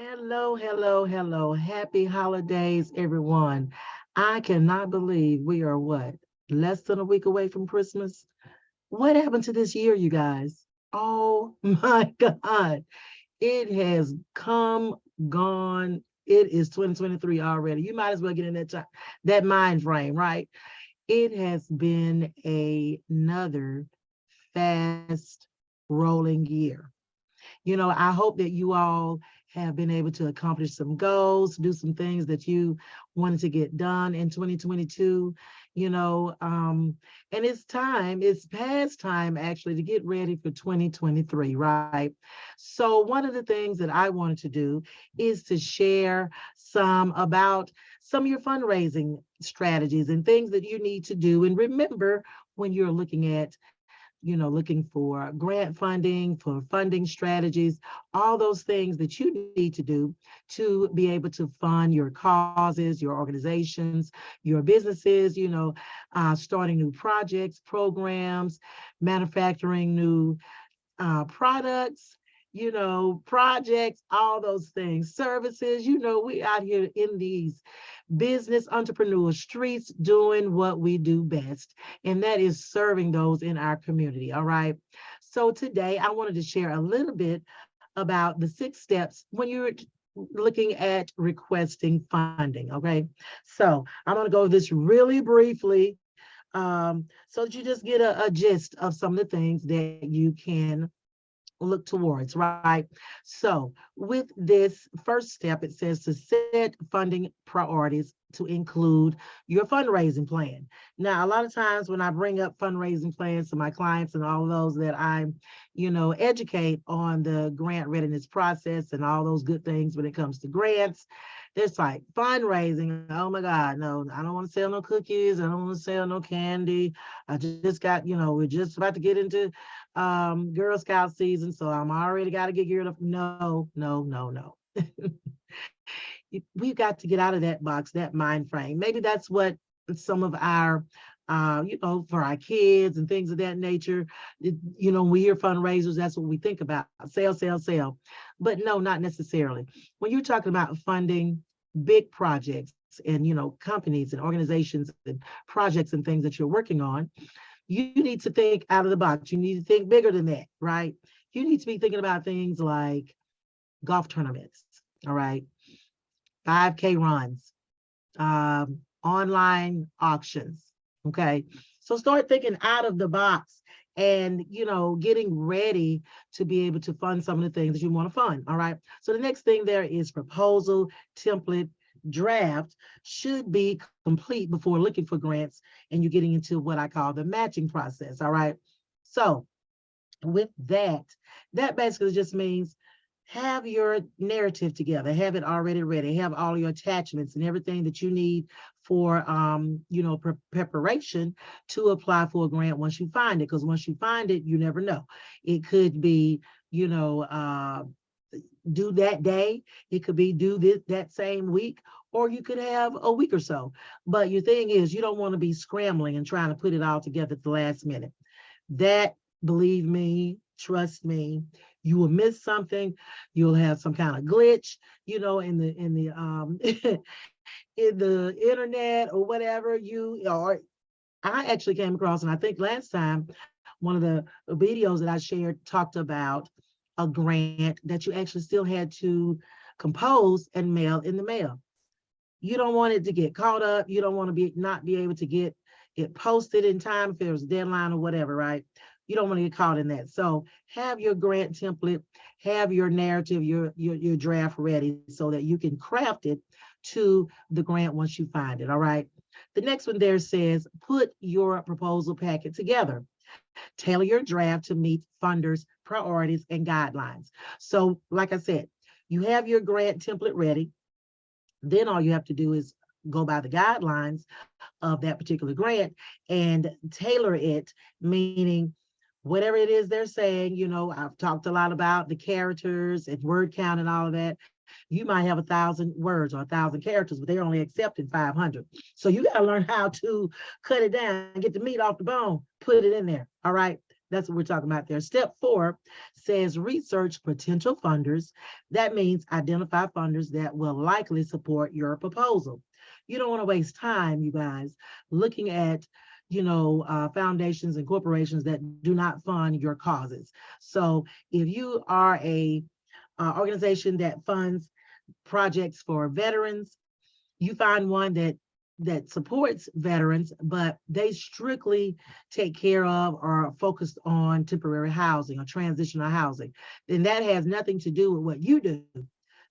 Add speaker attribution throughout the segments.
Speaker 1: Hello, hello, hello. Happy holidays, everyone. I cannot believe we are what? Less than a week away from Christmas? What happened to this year, you guys? Oh my God. It has come, gone. It is 2023 already. You might as well get in that time, that mind frame, right? It has been another fast rolling year. I hope that you all have been able to accomplish some goals, do some things that you wanted to get done in 2022, you know, um, and it's past time actually to get ready for 2023, right? So one of the things that I wanted to do is to share some about some of your fundraising strategies and things that you need to do. And remember, when you're looking at looking for grant funding, for funding strategies, all those things that you need to do to be able to fund your causes, your organizations, your businesses, starting new projects, programs, manufacturing new products, projects, all those things, services. We out here in these business entrepreneur streets doing what we do best, and that is serving those in our community. All right. So today I wanted to share a little bit about the 6 steps when you're looking at requesting funding. Okay. So I'm going to go over this really briefly so that you just get a gist of some of the things that you can look towards, right? So, with this first step, it says to set funding priorities to include your fundraising plan. Now, a lot of times when I bring up fundraising plans to my clients and all those that educate on the grant readiness process and all those good things when it comes to grants, there's like fundraising. Oh my God, no, I don't want to sell no cookies. I don't want to sell no candy. I just got, we're just about to get into Girl Scout season, so I'm already got to get geared up. No, no, no, no. We've got to get out of that box, that mind frame. Maybe that's what some of our for our kids and things of that nature. We hear fundraisers, that's what we think about. Sell, sell, sell. But no, not necessarily. When you're talking about funding big projects and companies and organizations and projects and things that you're working on, you need to think out of the box. You need to think bigger than that, right? You need to be thinking about things like golf tournaments, all right, 5K runs, online auctions, okay? So start thinking out of the box and, getting ready to be able to fund some of the things that you want to fund, all right? So the next thing there is proposal, template, draft should be complete before looking for grants and you're getting into what I call the matching process. All right. So with that, that basically just means have your narrative together, have it already ready, have all your attachments and everything that you need for preparation to apply for a grant once you find it. Because once you find it, you never know. It could be, due that day. It could be due that same week, or you could have a week or so. But your thing is, you don't want to be scrambling and trying to put it all together at the last minute. That, believe me, trust me, you will miss something. You'll have some kind of glitch, in the in the internet or whatever. I actually came across, and I think last time one of the videos that I shared talked about a grant that you actually still had to compose and mail in the mail. You don't want it to get caught up. You don't want to be not be able to get it posted in time if there's a deadline or whatever, right? You don't want to get caught in that. So have your grant template, have your narrative, your draft ready so that you can craft it to the grant once you find it. All right. The next one there says put your proposal packet together. Tailor your draft to meet funders' priorities and guidelines. So, like I said, you have your grant template ready. Then all you have to do is go by the guidelines of that particular grant and tailor it, meaning whatever it is they're saying. I've talked a lot about the characters and word count and all of that. You might have 1,000 words or 1,000 characters, but they're only accepting 500. So you got to learn how to cut it down, get the meat off the bone, put it in there. All right. That's what we're talking about there. Step 4 says research potential funders. That means identify funders that will likely support your proposal. You don't want to waste time, you guys, looking at foundations and corporations that do not fund your causes. So if you are a organization that funds projects for veterans, you find one that supports veterans, but they strictly take care of or are focused on temporary housing or transitional housing, then that has nothing to do with what you do.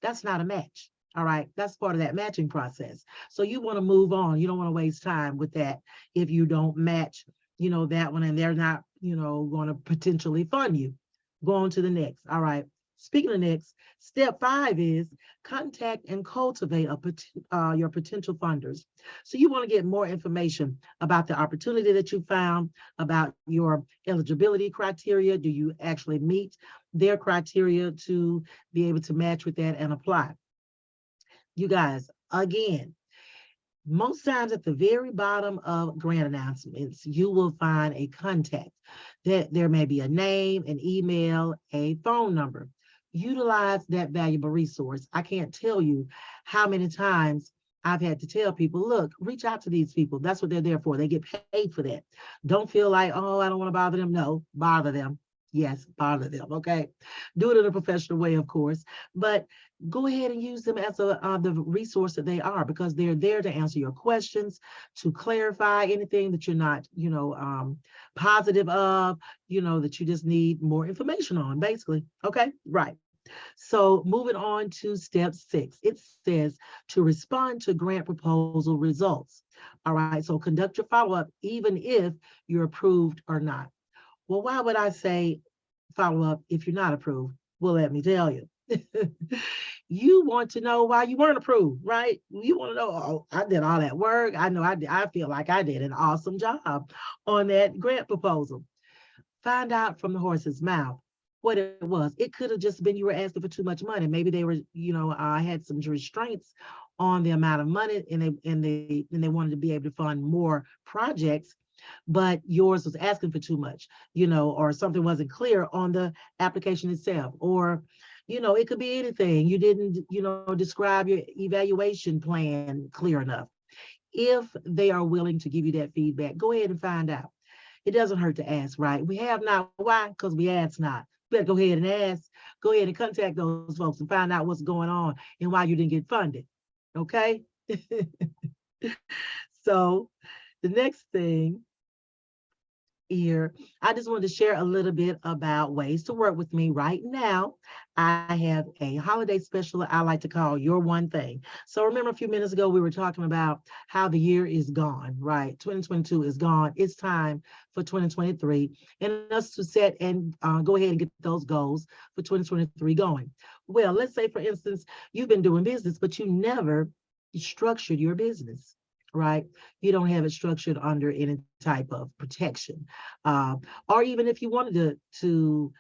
Speaker 1: That's not a match. All right. That's part of that matching process. So you want to move on. You don't want to waste time with that if you don't match, that one, and they're not, going to potentially fund you. Go on to the next. All right. Speaking of next, step 5 is contact and cultivate your potential funders. So you want to get more information about the opportunity that you found, about your eligibility criteria. Do you actually meet their criteria to be able to match with that and apply? You guys, again, most times at the very bottom of grant announcements, you will find a contact. That there may be a name, an email, a phone number. Utilize that valuable resource. I can't tell you how many times I've had to tell people, look, reach out to these people. That's what they're there for. They get paid for that. Don't feel like, oh, I don't want to bother them. No, bother them. Yes, bother them. Okay. Do it in a professional way, of course, but go ahead and use them as the resource that they are, because they're there to answer your questions, to clarify anything that you're not, positive of, that you just need more information on, basically. Okay, right. So moving on to step 6, it says to respond to grant proposal results. All right, so conduct your follow-up even if you're approved or not. Well, why would I say follow up if you're not approved? Well, let me tell you. You want to know why you weren't approved, right? You want to know, oh, I did all that work. I know I feel like I did an awesome job on that grant proposal. Find out from the horse's mouth what it was. It could have just been you were asking for too much money. Maybe they were, had some restraints on the amount of money, and they wanted to be able to fund more projects, but yours was asking for too much, or something wasn't clear on the application itself, or it could be anything. You didn't, describe your evaluation plan clear enough. If they are willing to give you that feedback, go ahead and find out. It doesn't hurt to ask, right? We have not. Why? Because we ask not. You better go ahead and ask. Go ahead and contact those folks and find out what's going on and why you didn't get funded. Okay? So the next thing here, I just wanted to share a little bit about ways to work with me right now. I have a holiday special I like to call Your One Thing. So remember a few minutes ago, we were talking about how the year is gone, right? 2022 is gone. It's time for 2023 and us to set and go ahead and get those goals for 2023 going. Well, let's say, for instance, you've been doing business, but you never structured your business, right? You don't have it structured under any type of protection. Or even if you wanted to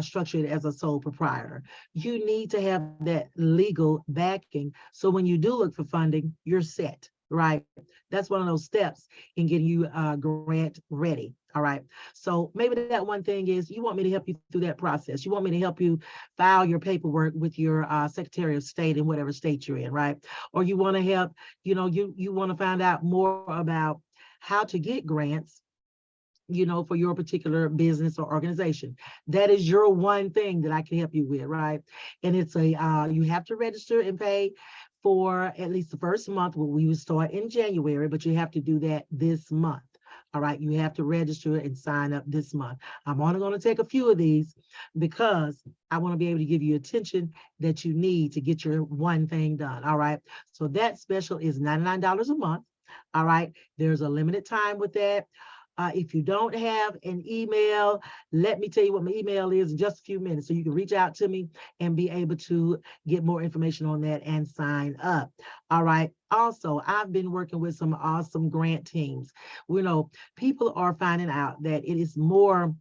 Speaker 1: structure it as a sole proprietor, you need to have that legal backing. So when you do look for funding, you're set, right? That's one of those steps in getting you grant ready. All right. So maybe that one thing is you want me to help you through that process. You want me to help you file your paperwork with your Secretary of State in whatever state you're in, right? Or you want to help, you want to find out more about how to get grants, for your particular business or organization. That is your one thing that I can help you with, right? And it's you have to register and pay for at least the first month. Well, we would start in January, but you have to do that this month. All right, you have to register and sign up this month. I'm only going to take a few of these because I want to be able to give you attention that you need to get your one thing done. All right, so that special is $99 a month. All right, there's a limited time with that. If you don't have an email, let me tell you what my email is in just a few minutes so you can reach out to me and be able to get more information on that and sign up. All right. Also, I've been working with some awesome grant teams. People are finding out that it is more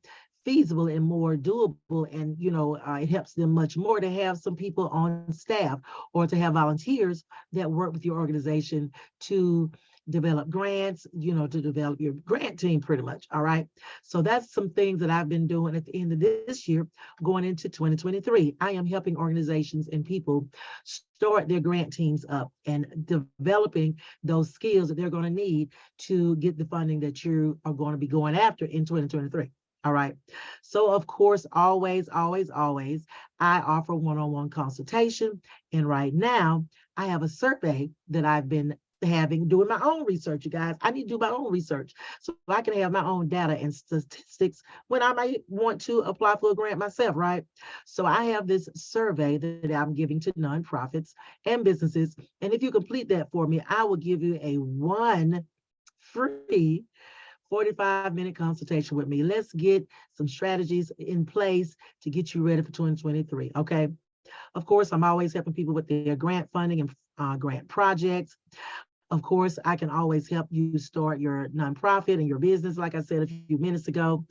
Speaker 1: feasible and more doable, and it helps them much more to have some people on staff or to have volunteers that work with your organization to develop grants, to develop your grant team pretty much. All right. So that's some things that I've been doing at the end of this year, going into 2023. I am helping organizations and people start their grant teams up and developing those skills that they're going to need to get the funding that you are going to be going after in 2023. All right. So, of course, always, always, always, I offer one-on-one consultation. And right now, I have a survey that I've been doing my own research, you guys. I need to do my own research so I can have my own data and statistics when I might want to apply for a grant myself, right? So I have this survey that I'm giving to nonprofits and businesses. And if you complete that for me, I will give you a one free 45-minute consultation with me. Let's get some strategies in place to get you ready for 2023. Okay. Of course, I'm always helping people with their grant funding and grant projects. Of course, I can always help you start your nonprofit and your business, like I said a few minutes ago.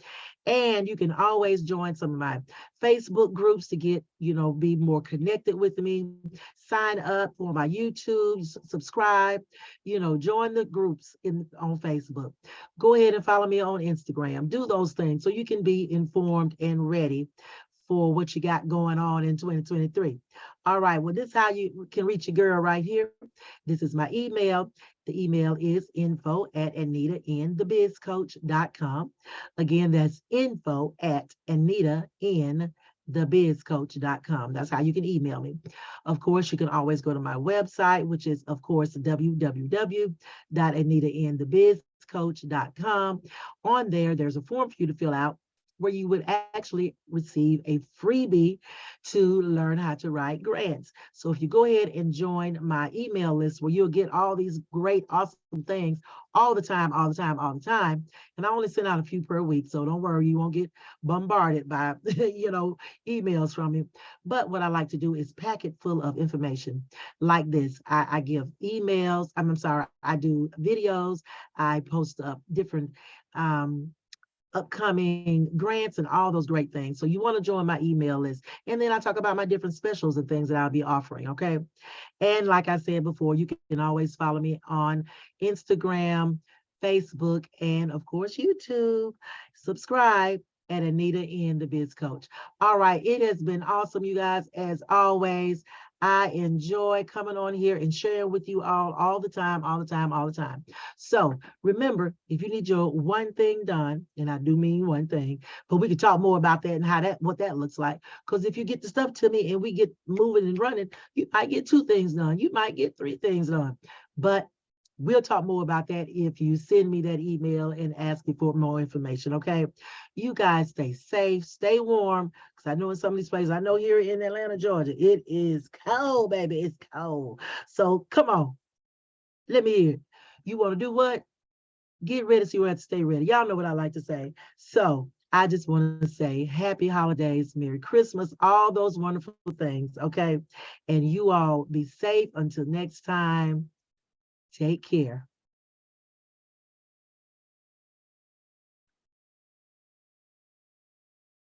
Speaker 1: And you can always join some of my Facebook groups to get, be more connected with me. Sign up for my YouTube, subscribe, join the groups on Facebook. Go ahead and follow me on Instagram. Do those things so you can be informed and ready for what you got going on in 2023. All right, well, this is how you can reach your girl right here. This is my email. The email is info@anitainthebizcoach.com. Again, that's info@anitainthebizcoach.com. That's how you can email me. Of course, you can always go to my website, which is, of course, www.anitainthebizcoach.com. On there, there's a form for you to fill out where you would actually receive a freebie to learn how to write grants. So if you go ahead and join my email list where you'll get all these great, awesome things all the time, all the time, all the time. And I only send out a few per week. So don't worry, you won't get bombarded by, emails from me. But what I like to do is pack it full of information like this. I give emails. I'm sorry, I do videos. I post up different, upcoming grants and all those great things. So you want to join my email list. And then I talk about my different specials and things that I'll be offering. Okay. And like I said before, you can always follow me on Instagram, Facebook, and of course, YouTube. Subscribe at Anita in the Biz Coach. All right. It has been awesome, you guys, as always. I enjoy coming on here and sharing with you all the time, all the time, all the time. So remember, if you need your one thing done, and I do mean one thing, but we can talk more about that and what that looks like. Because if you get the stuff to me and we get moving and running, you might get 2 things done. You might get 3 things done. But we'll talk more about that if you send me that email and ask me for more information, okay? You guys stay safe, stay warm, because I know in some of these places, I know here in Atlanta, Georgia, it is cold, baby, it's cold. So come on, let me hear it. You want to do what? Get ready so you have to stay ready. Y'all know what I like to say. So I just want to say happy holidays, Merry Christmas, all those wonderful things, okay? And you all be safe until next time. Take care.